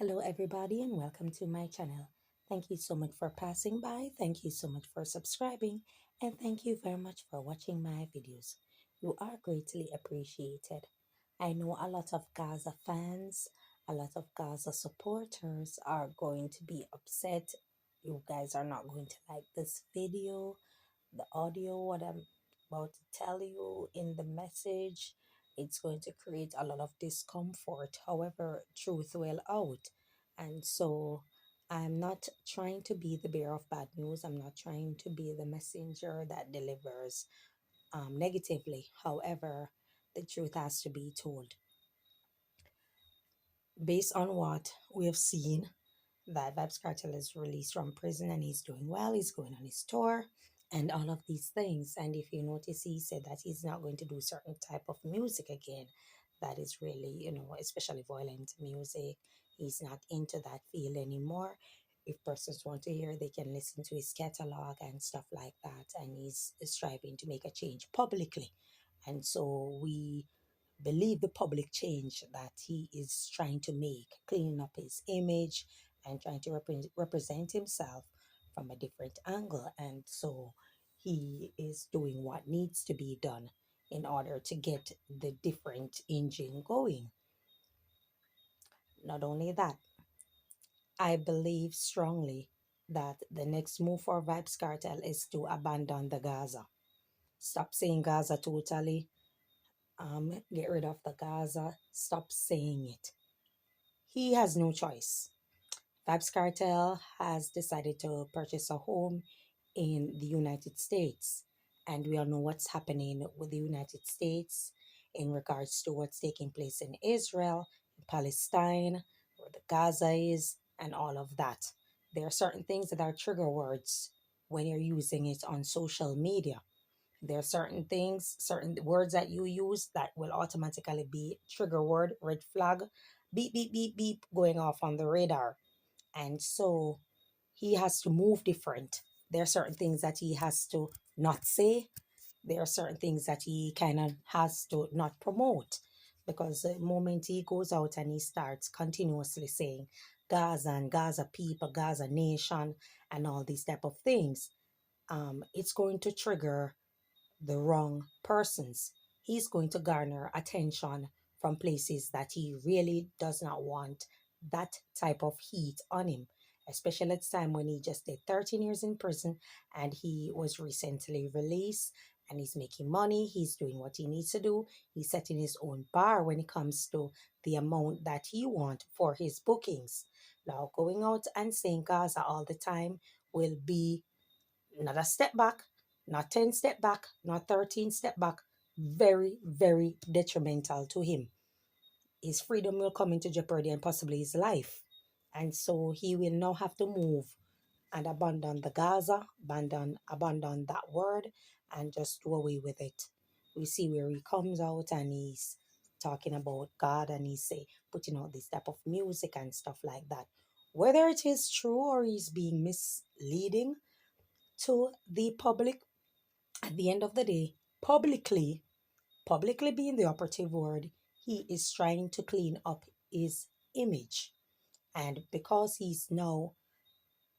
Hello, everybody, and welcome to my channel. Thank you so much for passing by. Thank you so much for subscribing. And thank you very much for watching my videos. You are greatly appreciated. I know a lot of Gaza fans, a lot of Gaza supporters are going to be upset. You guys are not going to like this video, the audio, what I'm about to tell you in the message. It's going to create a lot of discomfort. However, truth will out. And so I'm not trying to be the bearer of bad news. I'm not trying to be the messenger that delivers negatively. However, the truth has to be told. Based on what we have seen, that Vybz Kartel is released from prison and he's doing well, he's going on his tour and all of these things. And if you notice, he said that he's not going to do certain type of music again. That is really, especially violent music. He's not into that field anymore. If persons want to hear, they can listen to his catalog and stuff like that. And he's striving to make a change publicly. And so we believe the public change that he is trying to make, cleaning up his image and trying to represent himself from a different angle. And so he is doing what needs to be done in order to get the different engine going. Not only that, I believe strongly that the next move for Vybz Kartel is to abandon the Gaza. Stop saying Gaza totally. Get rid of the Gaza. Stop saying it. He has no choice. Vybz Kartel has decided to purchase a home in the United States. And we all know what's happening with the United States in regards to what's taking place in Israel, in Palestine, where the Gaza is, and all of that. There are certain things that are trigger words when you're using it on social media. There are certain things, certain words that you use that will automatically be trigger word, red flag, beep, beep, beep, beep, going off on the radar. And so he has to move different. There are certain things that he has to not say. There are certain things that he kind of has to not promote. Because the moment he goes out and he starts continuously saying Gaza and Gaza people, Gaza nation, and all these type of things, it's going to trigger the wrong persons. He's going to garner attention from places that he really does not want that type of heat on him, especially at the time when he just did 13 years in prison and he was recently released and he's making money. He's doing what he needs to do. He's setting his own bar when it comes to the amount that he wants for his bookings. Now, going out and saying Gaza all the time will be not a step back, not 10 step back, not 13 step back. Very, very detrimental to him. His freedom will come into jeopardy and possibly his life. And so he will now have to move and abandon the Gaza, abandon that word, and just do away with it. We see where he comes out and he's talking about God and he's putting out this type of music and stuff like that. Whether it is true or he's being misleading to the public, at the end of the day, publicly being the operative word, he is trying to clean up his image. And because he's now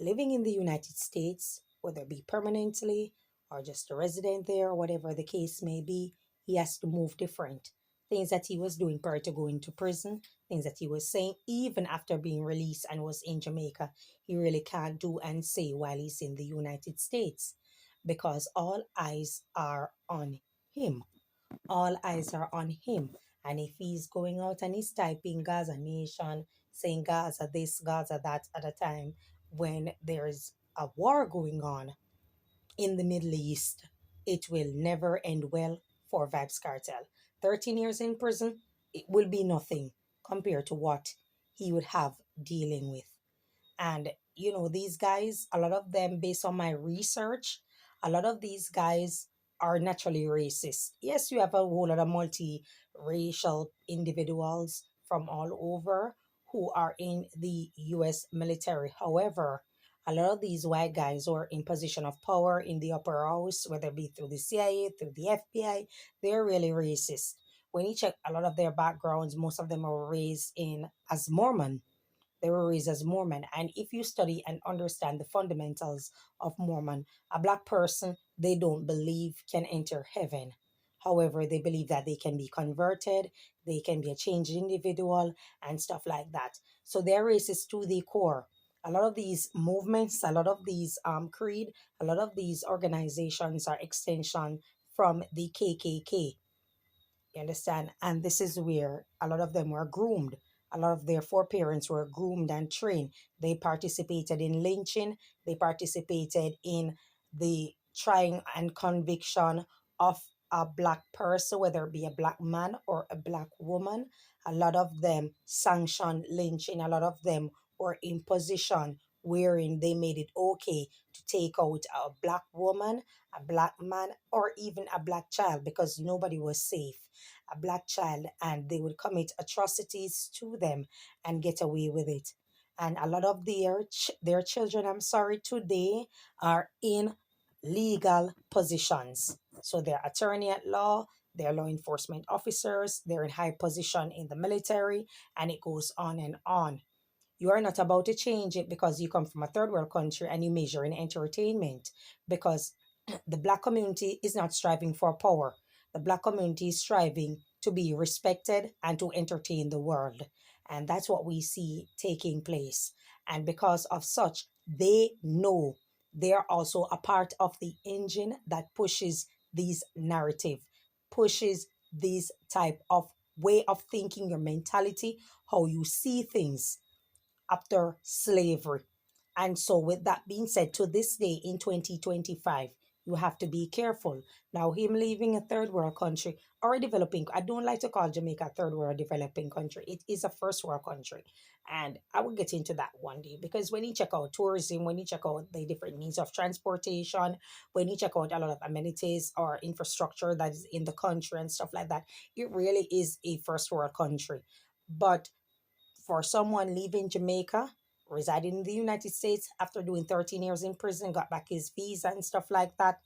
living in the United States, whether it be permanently or just a resident there, or whatever the case may be, he has to move different. Things that he was doing prior to going to prison, things that he was saying even after being released and was in Jamaica, he really can't do and say while he's in the United States because all eyes are on him. All eyes are on him. And if he's going out and he's typing Gaza Nation, saying Gaza this, Gaza that at a time when there's a war going on in the Middle East, it will never end well for Vybz Kartel. 13 years in prison, it will be nothing compared to what he would have dealing with. And, these guys, a lot of them, based on my research, a lot of these guys are naturally racist. Yes, you have a whole lot of multi-racial individuals from all over who are in the US military. However, a lot of these white guys who are in position of power in the upper house, whether it be through the CIA, through the FBI, they're really racist. When you check a lot of their backgrounds, most of them are raised in as Mormon. They were raised as Mormon. And if you study and understand the fundamentals of Mormon, a black person they don't believe can enter heaven. However, they believe that they can be converted, they can be a changed individual, and stuff like that. So they're racist to the core. A lot of these movements, a lot of these creed, a lot of these organizations are extension from the KKK. You understand? And this is where a lot of them were groomed. A lot of their foreparents were groomed and trained. They participated in lynching. They participated in the trying and conviction of a black person, whether it be a black man or a black woman. A lot of them sanctioned lynching. A lot of them were in position wherein they made it okay to take out a black woman, a black man, or even a black child because nobody was safe. A black child, and they would commit atrocities to them and get away with it. And a lot of their children, I'm sorry, today are in legal positions. So they're attorney at law, they're law enforcement officers, they're in high position in the military, and it goes on and on. You are not about to change it because you come from a third world country and you major in entertainment, because the black community is not striving for power. The black community is striving to be respected and to entertain the world. And that's what we see taking place. And because of such, they know they're also a part of the engine that pushes these narrative, pushes this type of way of thinking, your mentality, how you see things after slavery. And so, with that being said, to this day in 2025, you have to be careful. Now, him leaving a third world country or a developing, I don't like to call Jamaica a third world developing country. It is a first world country. And I will get into that one day because when you check out tourism, when you check out the different means of transportation, when you check out a lot of amenities or infrastructure that is in the country and stuff like that, it really is a first world country. But for someone leaving Jamaica, residing in the United States after doing 13 years in prison, got back his visa and stuff like that,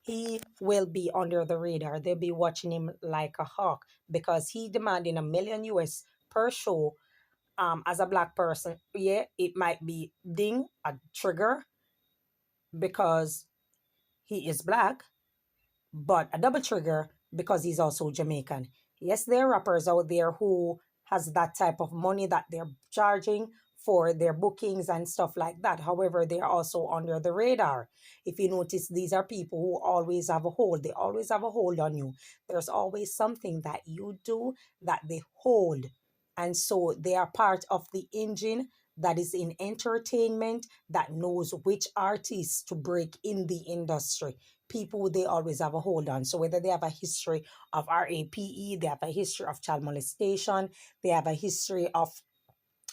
he will be under the radar. They'll be watching him like a hawk because he demanding $1 million US per show. As a black person, yeah, it might be ding a trigger because he is black, but a double trigger because he's also Jamaican. Yes, there are rappers out there who has that type of money that they're charging for their bookings and stuff like that. However, they're also under the radar. If you notice, these are people who always have a hold. They always have a hold on you. There's always something that you do that they hold. And so they are part of the engine that is in entertainment that knows which artists to break in the industry. People they always have a hold on. So whether they have a history of RAPE, they have a history of child molestation, they have a history of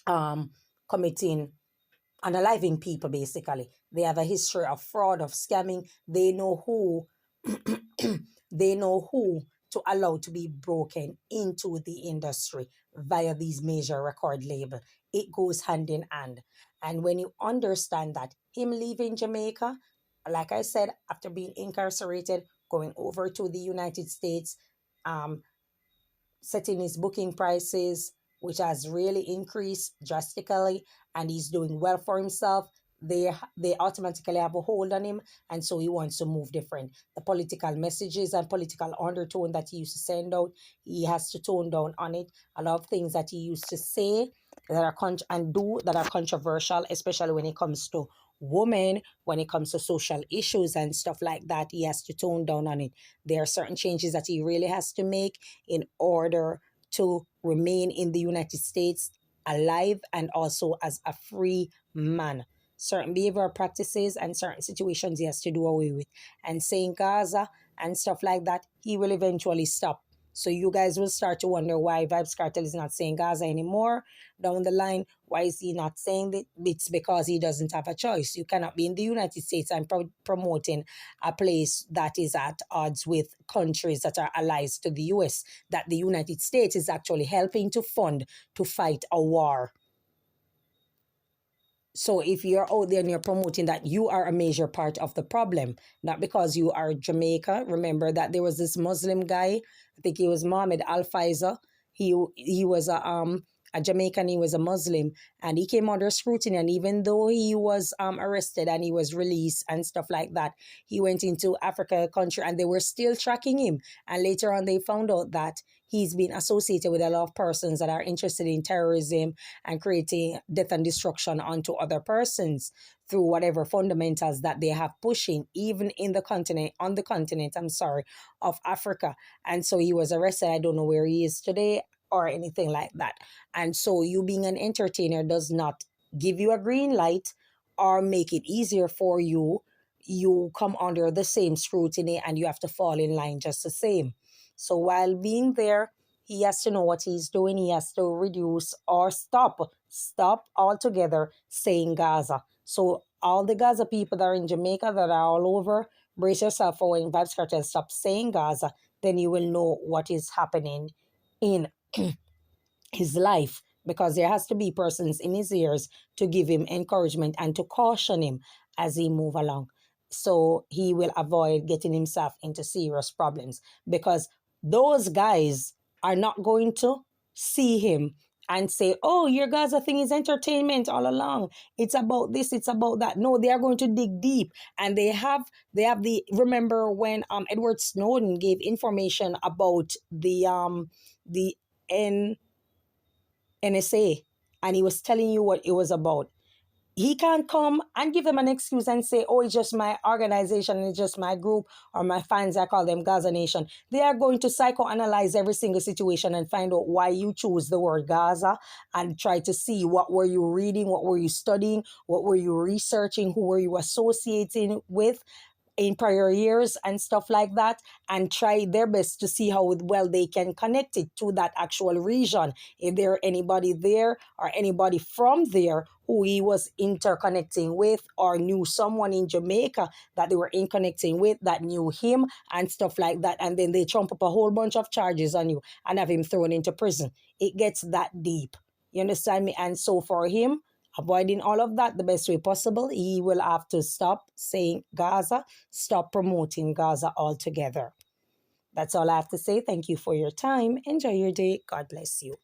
um committing unaliving people basically. They have a history of fraud, of scamming. They know who they know who to allow to be broken into the industry via these major record label. It goes hand in hand. And when you understand that, him leaving Jamaica, like I said, after being incarcerated, going over to the United States, um, setting his booking prices, which has really increased drastically, and he's doing well for himself. They automatically have a hold on him, and so he wants to move different. The political messages and political undertone that he used to send out, he has to tone down on it. A lot of things that he used to say that are and do that are controversial, especially when it comes to women, when it comes to social issues and stuff like that, he has to tone down on it. There are certain changes that he really has to make in order to remain in the United States alive and also as a free man. Certain behavioral practices and certain situations he has to do away with. And saying Gaza and stuff like that, he will eventually stop. So you guys will start to wonder why Vybz Kartel is not saying Gaza anymore down the line. Why is he not saying it? It's because he doesn't have a choice. You cannot be in the United States and promoting a place that is at odds with countries that are allies to the US, that the United States is actually helping to fund to fight a war. So if you're out there and you're promoting that, you are a major part of the problem, not because you are Jamaica. Remember that there was this Muslim guy, I think he was Mohammed Al Faiza. He was a Jamaican, he was a Muslim, and he came under scrutiny. And even though he was arrested and he was released and stuff like that, he went into Africa country and they were still tracking him. And later on, they found out that he's been associated with a lot of persons that are interested in terrorism and creating death and destruction onto other persons through whatever fundamentals that they have pushing, even in the continent, on the continent, of Africa. And so he was arrested. I don't know where he is today or anything like that. And so you being an entertainer does not give you a green light or make it easier for you. You come under the same scrutiny and you have to fall in line just the same. So while being there, he has to know what he's doing. He has to reduce or stop altogether saying Gaza. So all the Gaza people that are in Jamaica, that are all over, brace yourself for when Vybz Kartel stops saying Gaza, then you will know what is happening in his life, because there has to be persons in his ears to give him encouragement and to caution him as he move along, so he will avoid getting himself into serious problems, because those guys are not going to see him and say, oh, your Gaza thing is entertainment all along, it's about this, it's about that. No, they are going to dig deep, and they have the remember when Edward Snowden gave information about the NSA, and he was telling you what it was about. He can't come and give them an excuse and say, oh, it's just my organization, it's just my group or my fans, I call them Gaza Nation. They are going to psychoanalyze every single situation and find out why you choose the word Gaza, and try to see what were you reading, what were you studying, what were you researching, who were you associating with in prior years and stuff like that, and try their best to see how well they can connect it to that actual region. If there anybody there or anybody from there who he was interconnecting with, or knew someone in Jamaica that they were interconnecting with that knew him and stuff like that, and then they trump up a whole bunch of charges on you and have him thrown into prison. It gets that deep. You understand me? And so for him, avoiding all of that the best way possible, he will have to stop saying Gaza, stop promoting Gaza altogether. That's all I have to say. Thank you for your time. Enjoy your day. God bless you.